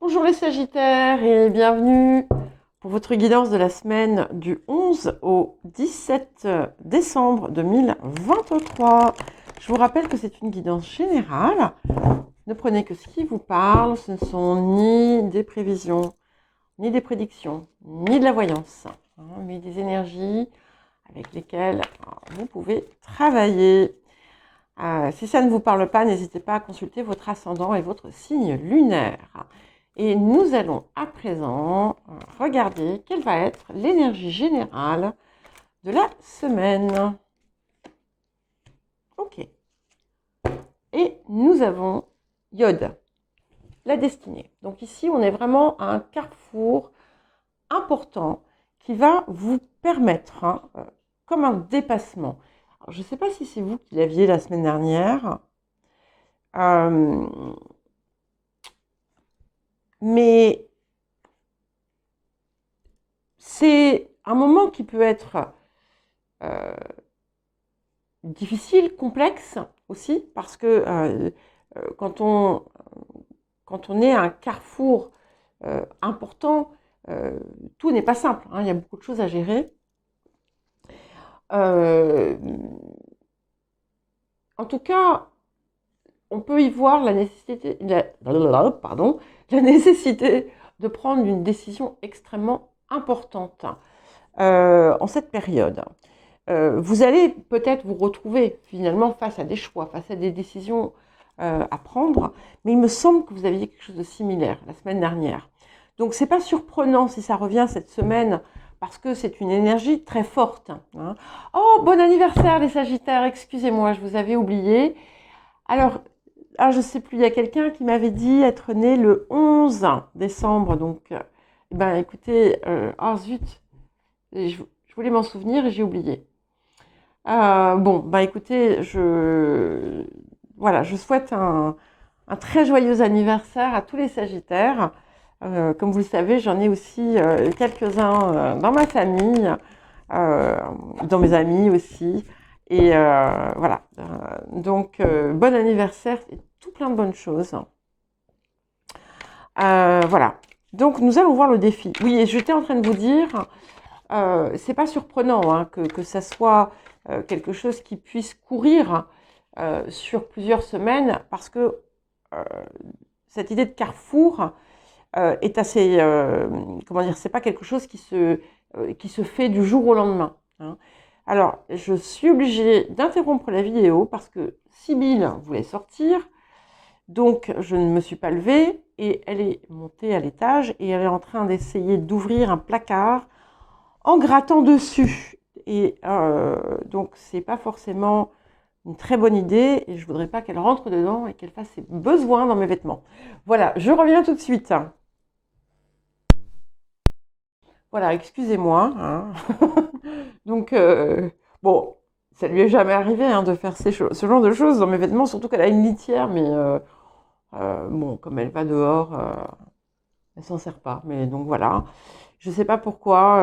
Bonjour les Sagittaires et bienvenue pour votre guidance de la semaine du 11 au 17 décembre 2023. Je vous rappelle que c'est une guidance générale. Ne prenez que ce qui vous parle. Ce ne sont ni des prévisions, ni des prédictions, ni de la voyance, mais des énergies avec lesquelles vous pouvez travailler. Si ça ne vous parle pas, n'hésitez pas à consulter votre ascendant et votre signe lunaire. Et nous allons à présent regarder quelle va être l'énergie générale de la semaine. Ok. Et nous avons Iode, la destinée. Donc ici, on est vraiment à un carrefour important qui va vous permettre, comme un dépassement. Alors, je ne sais pas si c'est vous qui l'aviez la semaine dernière, mais c'est un moment qui peut être difficile, complexe aussi, parce que quand on est à un carrefour important, tout n'est pas simple, il y a beaucoup de choses à gérer. En tout cas, on peut y voir la nécessité de prendre une décision extrêmement importante en cette période. Vous allez peut-être vous retrouver finalement face à des choix, face à des décisions à prendre, mais il me semble que vous aviez quelque chose de similaire la semaine dernière. Donc c'est pas surprenant si ça revient cette semaine, parce que c'est une énergie très forte. Oh, bon anniversaire les Sagittaires, excusez-moi, je vous avais oublié. Alors je sais plus, il y a quelqu'un qui m'avait dit être né le 11 décembre, donc écoutez, zut, je voulais m'en souvenir et j'ai oublié. Écoutez, je souhaite un très joyeux anniversaire à tous les Sagittaires. Comme vous le savez, j'en ai aussi quelques-uns dans ma famille, dans mes amis aussi. Et voilà. Donc, bon anniversaire et tout plein de bonnes choses. Voilà. Donc, nous allons voir le défi. Oui, et j'étais en train de vous dire, c'est pas surprenant que ça soit quelque chose qui puisse courir sur plusieurs semaines, parce que cette idée de carrefour est assez, c'est pas quelque chose qui se fait du jour au lendemain. Alors, je suis obligée d'interrompre la vidéo parce que Sybille voulait sortir, donc je ne me suis pas levée et elle est montée à l'étage et elle est en train d'essayer d'ouvrir un placard en grattant dessus. Et donc, c'est pas forcément une très bonne idée et je voudrais pas qu'elle rentre dedans et qu'elle fasse ses besoins dans mes vêtements. Voilà, je reviens tout de suite. Voilà, excusez-moi. Donc, bon, ça lui est jamais arrivé de faire ce genre de choses dans mes vêtements, surtout qu'elle a une litière, mais bon, comme elle va dehors, elle s'en sert pas. Mais donc voilà, je sais pas pourquoi.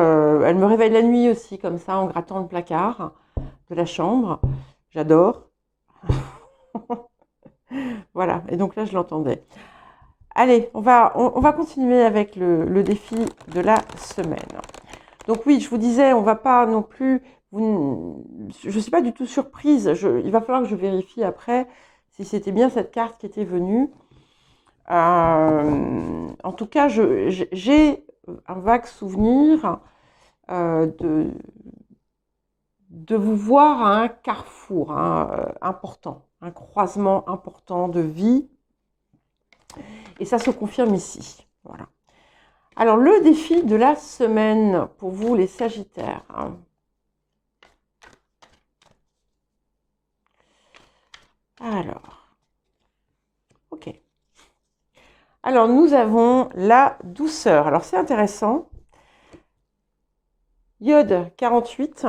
Elle me réveille la nuit aussi, comme ça, en grattant le placard de la chambre. J'adore. Voilà, et donc là, je l'entendais. Allez, on va continuer avec le défi de la semaine. Donc oui, je vous disais, on va pas non plus... je ne suis pas du tout surprise. Il va falloir que je vérifie après si c'était bien cette carte qui était venue. En tout cas, j'ai un vague souvenir de vous voir à un carrefour important, un croisement important de vie. Et ça se confirme ici. Voilà. Alors, le défi de la semaine pour vous, les Sagittaires. Alors, ok. Alors, nous avons la douceur. Alors, c'est intéressant. Iode, 48.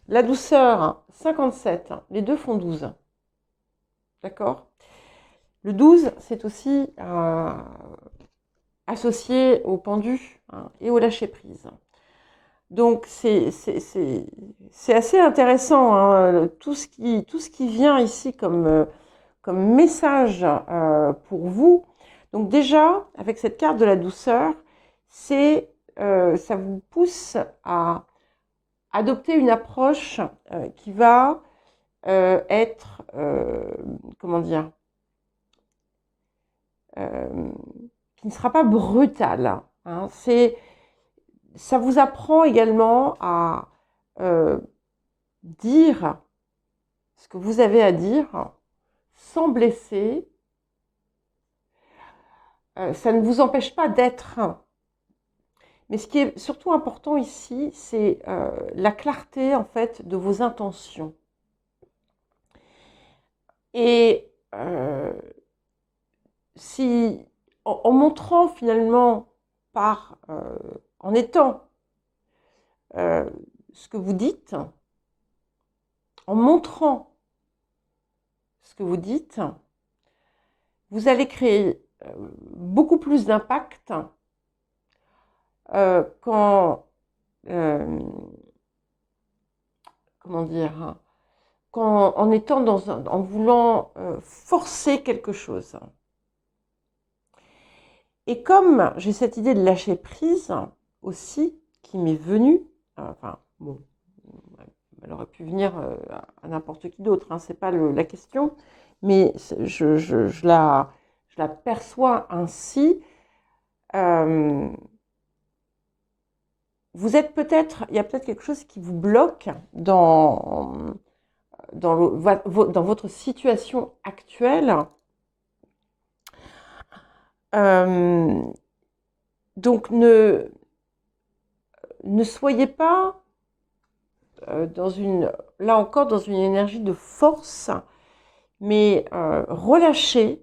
La douceur, 57. Les deux font 12. D'accord ? Le 12, c'est aussi associé au pendu et au lâcher-prise. Donc, c'est assez intéressant, tout ce qui vient ici comme message pour vous. Donc déjà, avec cette carte de la douceur, ça vous pousse à adopter une approche qui va être, comment dire, qui ne sera pas brutale. Hein. Ça vous apprend également à dire ce que vous avez à dire sans blesser. Ça ne vous empêche pas d'être. Mais ce qui est surtout important ici, c'est la clarté en fait de vos intentions. Et en montrant finalement en étant ce que vous dites, en montrant ce que vous dites, vous allez créer beaucoup plus d'impact quand, comment dire, en voulant forcer quelque chose. Et comme j'ai cette idée de lâcher prise aussi, qui m'est venue, enfin, bon, elle aurait pu venir à n'importe qui d'autre, hein, c'est pas la question, mais je la perçois ainsi. Vous êtes il y a peut-être quelque chose qui vous bloque dans votre situation actuelle. Donc ne soyez pas là encore dans une énergie de force, mais relâchez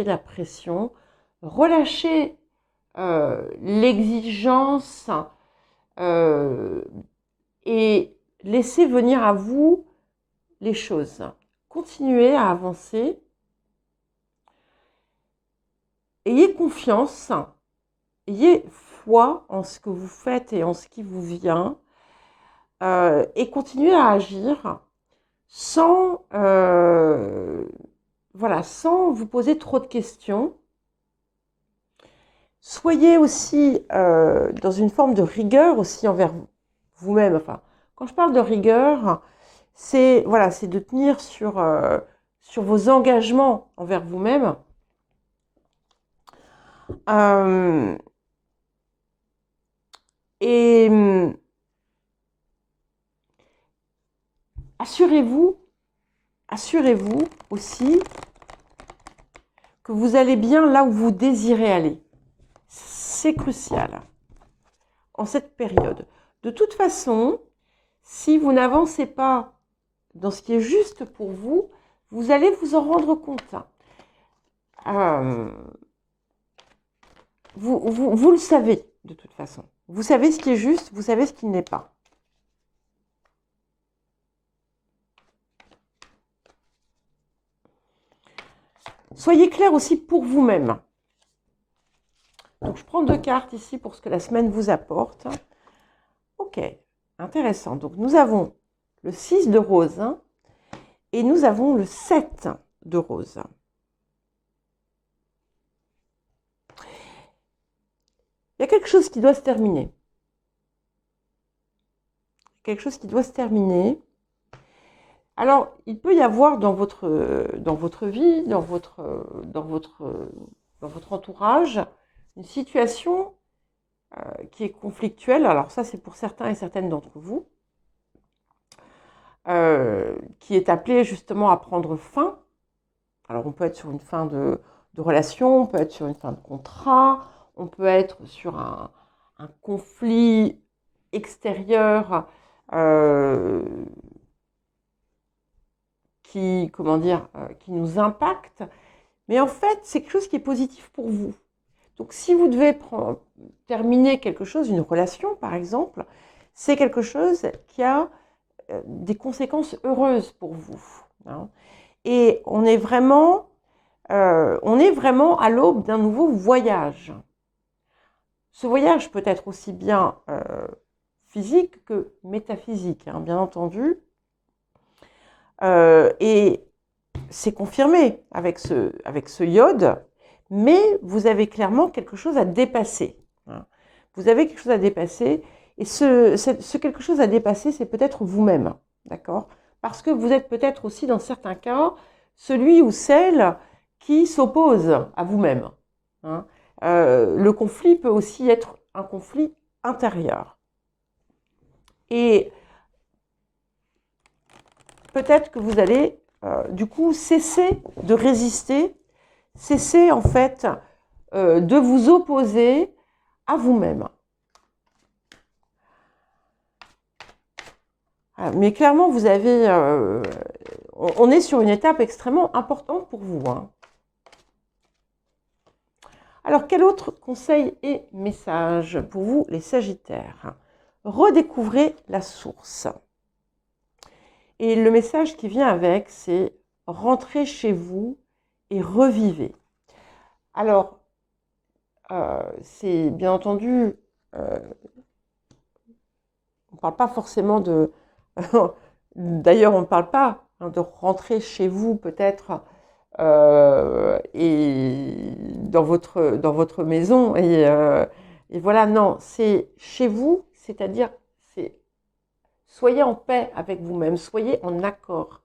la pression, relâchez l'exigence et laissez venir à vous les choses. Continuez à avancer. Ayez confiance, ayez foi en ce que vous faites et en ce qui vous vient, et continuez à agir sans vous poser trop de questions. Soyez aussi dans une forme de rigueur aussi envers vous-même. Enfin, quand je parle de rigueur, c'est de tenir sur vos engagements envers vous-même. Et assurez-vous aussi que vous allez bien là où vous désirez aller. C'est crucial en cette période. De toute façon, si vous n'avancez pas dans ce qui est juste pour vous, vous allez vous en rendre compte. Vous le savez de toute façon. Vous savez ce qui est juste, vous savez ce qui ne l'est pas. Soyez clair aussi pour vous-même. Donc, je prends 2 cartes ici pour ce que la semaine vous apporte. Ok, intéressant. Donc, nous avons le 6 de rose et nous avons le 7 de rose. Il y a quelque chose qui doit se terminer. Quelque chose qui doit se terminer. Alors, il peut y avoir dans votre vie, dans votre entourage, une situation qui est conflictuelle. Alors ça, c'est pour certains et certaines d'entre vous, qui est appelée justement à prendre fin. Alors, on peut être sur une fin de relation, on peut être sur une fin de contrat, on peut être sur un conflit extérieur qui nous impacte. Mais en fait, c'est quelque chose qui est positif pour vous. Donc, si vous devez terminer quelque chose, une relation par exemple, c'est quelque chose qui a des conséquences heureuses pour vous. Hein. Et on est vraiment à l'aube d'un nouveau voyage. Ce voyage peut être aussi bien physique que métaphysique, hein, bien entendu. Et c'est confirmé avec ce iode, mais vous avez clairement quelque chose à dépasser. Hein. Vous avez quelque chose à dépasser, et ce quelque chose à dépasser, c'est peut-être vous-même, d'accord? Parce que vous êtes peut-être aussi, dans certains cas, celui ou celle qui s'oppose à vous-même. Hein. Le conflit peut aussi être un conflit intérieur. Et peut-être que vous allez, du coup, cesser de résister, cesser, en fait, de vous opposer à vous-même. Mais clairement, vous avez, on est sur une étape extrêmement importante pour vous. Hein. Alors, quel autre conseil et message pour vous, les Sagittaires? Redécouvrez la source. Et le message qui vient avec, c'est rentrez chez vous et revivez. Alors, c'est bien entendu, on ne parle pas forcément de... D'ailleurs, on ne parle pas de rentrer chez vous peut-être et dans votre maison. Et voilà, non, c'est chez vous, c'est-à-dire soyez en paix avec vous-même, soyez en accord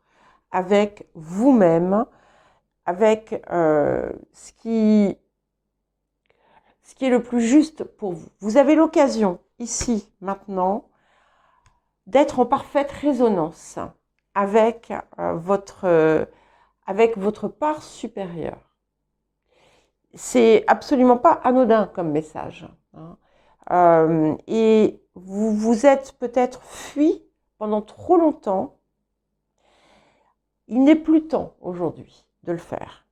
avec vous-même, avec ce qui est le plus juste pour vous. Vous avez l'occasion, ici, maintenant, d'être en parfaite résonance avec, avec votre part supérieure. C'est absolument pas anodin comme message. Hein. Et vous vous êtes peut-être fui pendant trop longtemps. Il n'est plus temps aujourd'hui de le faire.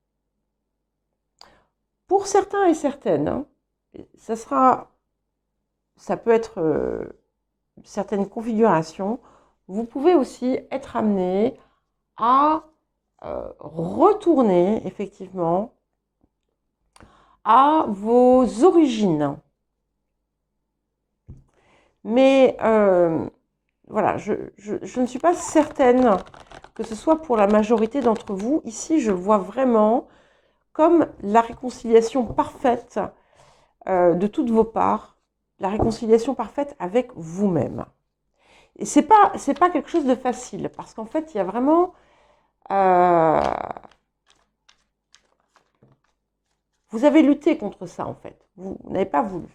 Pour certains et certaines, hein, ça peut être certaines configurations, vous pouvez aussi être amené à retourner effectivement à vos origines. Mais voilà, je ne suis pas certaine que ce soit pour la majorité d'entre vous. Ici, je le vois vraiment comme la réconciliation parfaite de toutes vos parts, la réconciliation parfaite avec vous-même. Et c'est pas quelque chose de facile, parce qu'en fait, il y a vraiment... vous avez lutté contre ça, en fait. Vous n'avez pas voulu.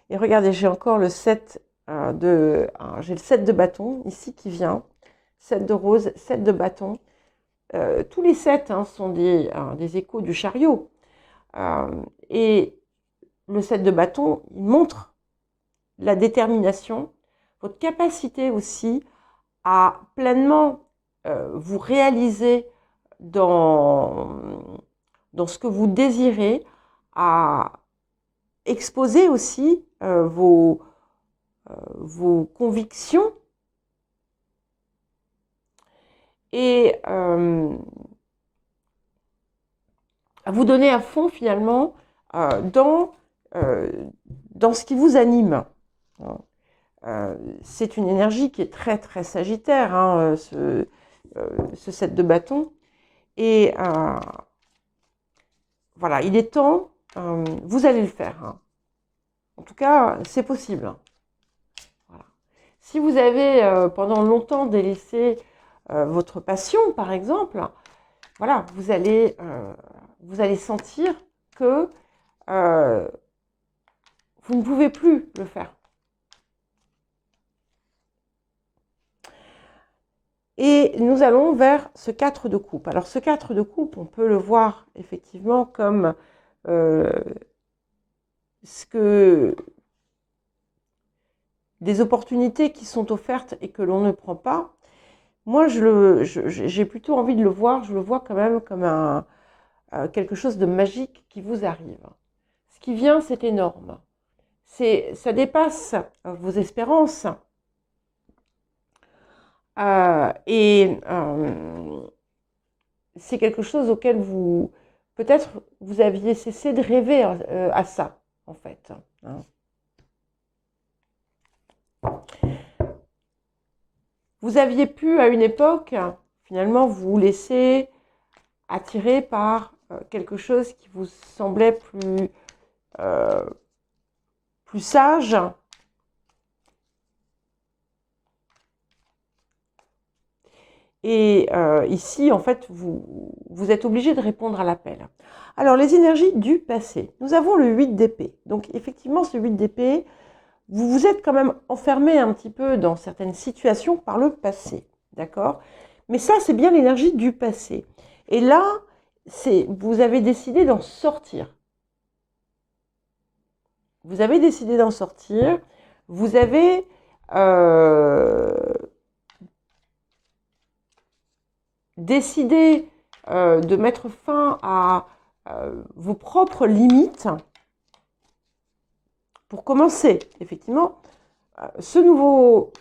Et regardez, j'ai encore le 7 j'ai le 7 de bâton, ici, qui vient. 7 de rose, 7 de bâton. Tous les 7 hein, sont des échos du chariot. Et le 7 de bâton, il montre la détermination, votre capacité aussi à pleinement vous réaliser dans ce que vous désirez, à exposer aussi vos convictions et à vous donner à fond finalement dans ce qui vous anime. C'est une énergie qui est très très sagittaire, hein, ce 7 de bâton. Et voilà, il est temps, vous allez le faire. Hein. En tout cas, c'est possible. Voilà. Si vous avez pendant longtemps délaissé votre passion, par exemple, voilà, vous allez sentir que vous ne pouvez plus le faire. Et nous allons vers ce 4 de coupe. Alors ce 4 de coupe, on peut le voir effectivement comme des opportunités qui sont offertes et que l'on ne prend pas. Moi, j'ai plutôt envie de le voir, je le vois quand même comme quelque chose de magique qui vous arrive. Ce qui vient, c'est énorme. Ça dépasse vos espérances. C'est quelque chose auquel peut-être vous aviez cessé de rêver à ça, en fait. Hein. Vous aviez pu, à une époque, finalement, vous laisser attirer par quelque chose qui vous semblait plus sage. Et ici, en fait, vous êtes obligé de répondre à l'appel. Alors, les énergies du passé. Nous avons le 8 d'épée. Donc, effectivement, ce 8 d'épée, vous vous êtes quand même enfermé un petit peu dans certaines situations par le passé. D'accord? Mais ça, c'est bien l'énergie du passé. Et là, vous avez décidé d'en sortir. Vous avez décidé d'en sortir. Vous avez décidé de mettre fin à vos propres limites pour commencer, effectivement, ce nouveau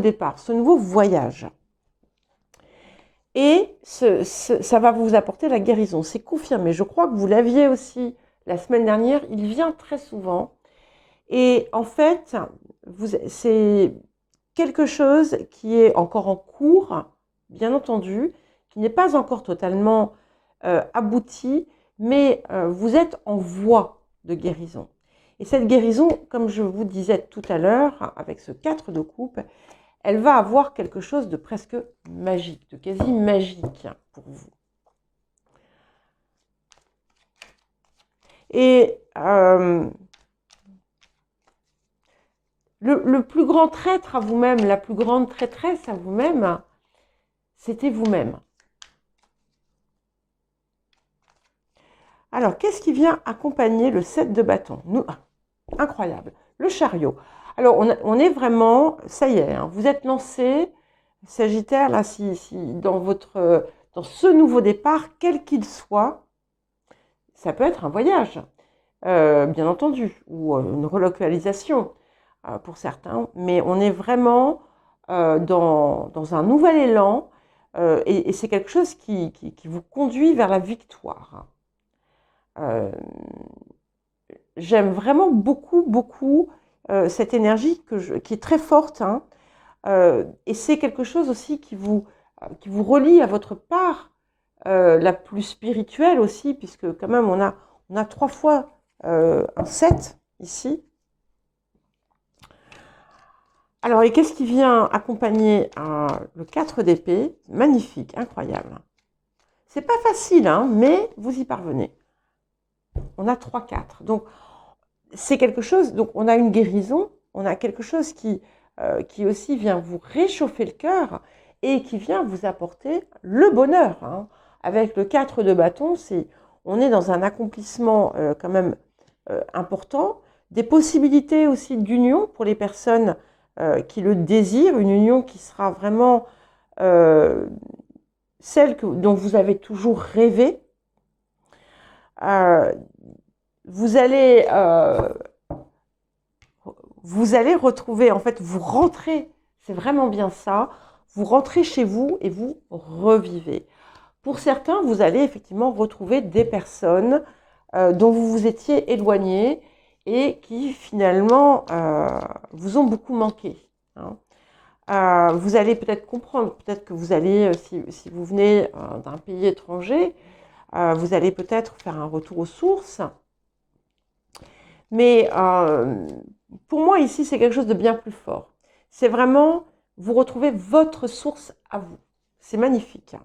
départ, ce nouveau voyage. Et ça va vous apporter la guérison. C'est confirmé. Je crois que vous l'aviez aussi la semaine dernière. Il vient très souvent. Et en fait, c'est quelque chose qui est encore en cours, bien entendu, qui n'est pas encore totalement abouti, mais vous êtes en voie de guérison. Et cette guérison, comme je vous disais tout à l'heure, avec ce 4 de coupe, elle va avoir quelque chose de presque magique, de quasi magique pour vous. Et le plus grand traître à vous-même, la plus grande traîtresse à vous-même, c'était vous-même. Alors, qu'est-ce qui vient accompagner le 7 de bâton? Incroyable. Le chariot. Alors, on est vraiment, ça y est, hein, vous êtes lancé, Sagittaire, là, dans ce nouveau départ, quel qu'il soit, ça peut être un voyage, bien entendu, ou une relocalisation pour certains, mais on est vraiment dans un nouvel élan, et c'est quelque chose qui vous conduit vers la victoire. J'aime vraiment beaucoup, beaucoup cette énergie qui est très forte, hein, et c'est quelque chose aussi qui vous relie à votre part la plus spirituelle aussi, puisque quand même on a 3 fois un 7 ici. Alors, et qu'est-ce qui vient accompagner le 4 d'épée? Magnifique, incroyable. C'est pas facile, hein, mais vous y parvenez. On a 3-4. Donc, c'est quelque chose, donc on a une guérison, on a quelque chose qui aussi vient vous réchauffer le cœur et qui vient vous apporter le bonheur. Hein. Avec le 4 de bâton, on est dans un accomplissement quand même important, des possibilités aussi d'union pour les personnes qui le désirent, une union qui sera vraiment celle dont vous avez toujours rêvé. Vous allez retrouver, en fait, vous rentrez, c'est vraiment bien ça, vous rentrez chez vous et vous revivez. Pour certains, vous allez effectivement retrouver des personnes dont vous vous étiez éloigné et qui finalement vous ont beaucoup manqué. Hein. Vous allez peut-être comprendre, peut-être que vous allez, si vous venez d'un pays étranger, vous allez peut-être faire un retour aux sources. Mais pour moi, ici, c'est quelque chose de bien plus fort. C'est vraiment, vous retrouvez votre source à vous. C'est magnifique.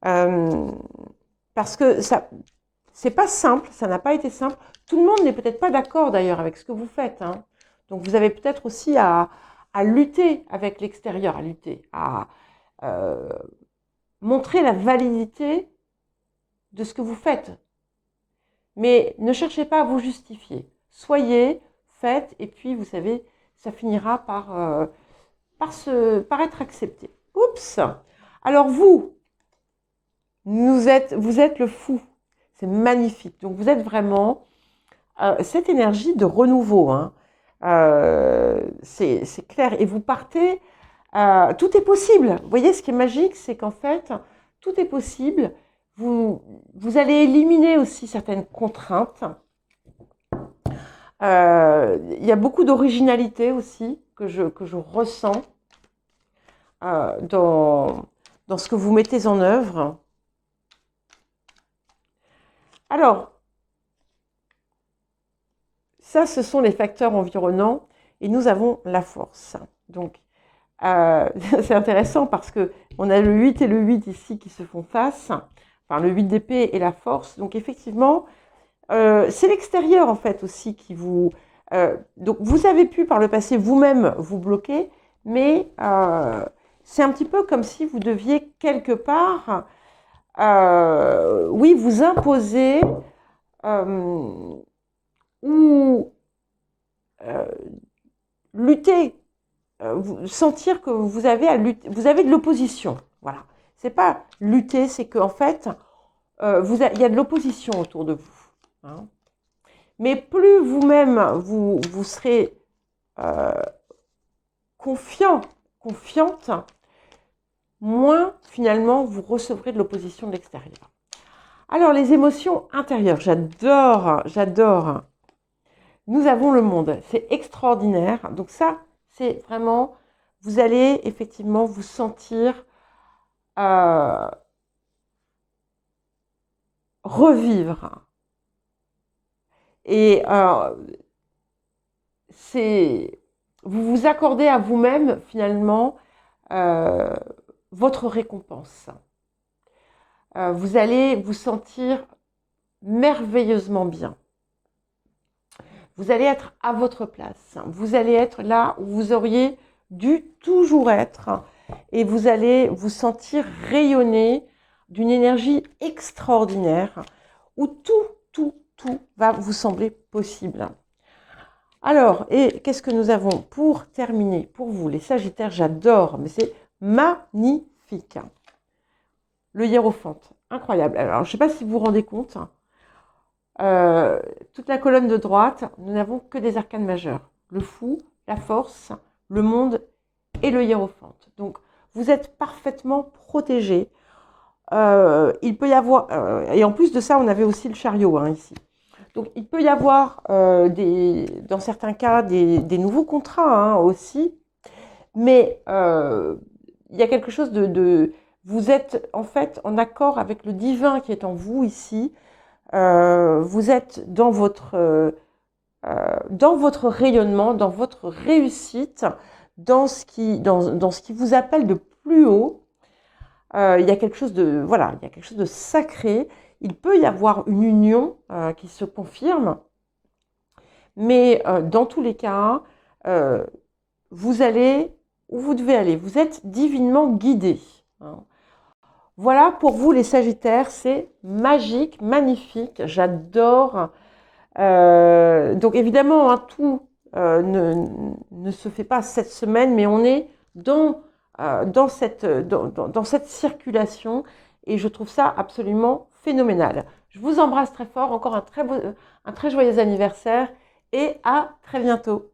Parce que c'est pas simple, ça n'a pas été simple. Tout le monde n'est peut-être pas d'accord d'ailleurs avec ce que vous faites. Hein. Donc vous avez peut-être aussi à lutter avec l'extérieur, à montrer la validité de ce que vous faites. Mais ne cherchez pas à vous justifier. Soyez, faites, et puis vous savez, ça finira par être accepté. Oups! Alors vous êtes le fou. C'est magnifique. Donc vous êtes vraiment cette énergie de renouveau. Hein. C'est clair. Et vous partez, tout est possible. Vous voyez, ce qui est magique, c'est qu'en fait, tout est possible. Vous allez éliminer aussi certaines contraintes. Il y a beaucoup d'originalité aussi que je ressens dans ce que vous mettez en œuvre. Alors, ça, ce sont les facteurs environnants et nous avons la force. Donc, c'est intéressant parce que on a le 8 et le 8 ici qui se font face, enfin le 8 d'épée et la force. Donc, effectivement, c'est l'extérieur en fait aussi qui vous... donc, vous avez pu par le passé vous-même vous bloquer, mais c'est un petit peu comme si vous deviez quelque part, oui, vous imposer ou lutter, sentir que vous avez à lutter, vous avez de l'opposition. Voilà. C'est pas lutter, c'est qu'en fait, il y a de l'opposition autour de vous. Hein. Mais plus vous-même, vous serez confiant, confiante, moins finalement vous recevrez de l'opposition de l'extérieur. Alors les émotions intérieures, j'adore, j'adore. Nous avons le monde, c'est extraordinaire. Donc ça, c'est vraiment, vous allez effectivement vous sentir revivre. Et vous vous accordez à vous-même finalement votre récompense. Vous allez vous sentir merveilleusement bien. Vous allez être à votre place. Vous allez être là où vous auriez dû toujours être. Et vous allez vous sentir rayonner d'une énergie extraordinaire où tout va vous sembler possible. Alors, et qu'est-ce que nous avons pour terminer? Pour vous, les Sagittaires, j'adore, mais c'est magnifique. Le hiérophante, incroyable. Alors, je ne sais pas si vous vous rendez compte, toute la colonne de droite, nous n'avons que des arcanes majeurs. Le fou, la force, le monde et le hiérophante. Donc, vous êtes parfaitement protégés. Il peut y avoir, et en plus de ça, on avait aussi le chariot ici. Donc, il peut y avoir, dans certains cas, des nouveaux contrats aussi. Mais il y a quelque chose vous êtes en fait en accord avec le divin qui est en vous ici. Vous êtes dans votre rayonnement, dans votre réussite, dans ce qui vous appelle de plus haut. Il y a quelque chose de voilà, il y a quelque chose de sacré. Il peut y avoir une union qui se confirme, mais dans tous les cas, vous allez où vous devez aller. Vous êtes divinement guidé. Hein. Voilà pour vous les Sagittaires, c'est magique, magnifique, j'adore. Donc évidemment, tout ne se fait pas cette semaine, mais on est dans cette circulation et je trouve ça absolument phénoménal. Je vous embrasse très fort, encore un très joyeux anniversaire et à très bientôt.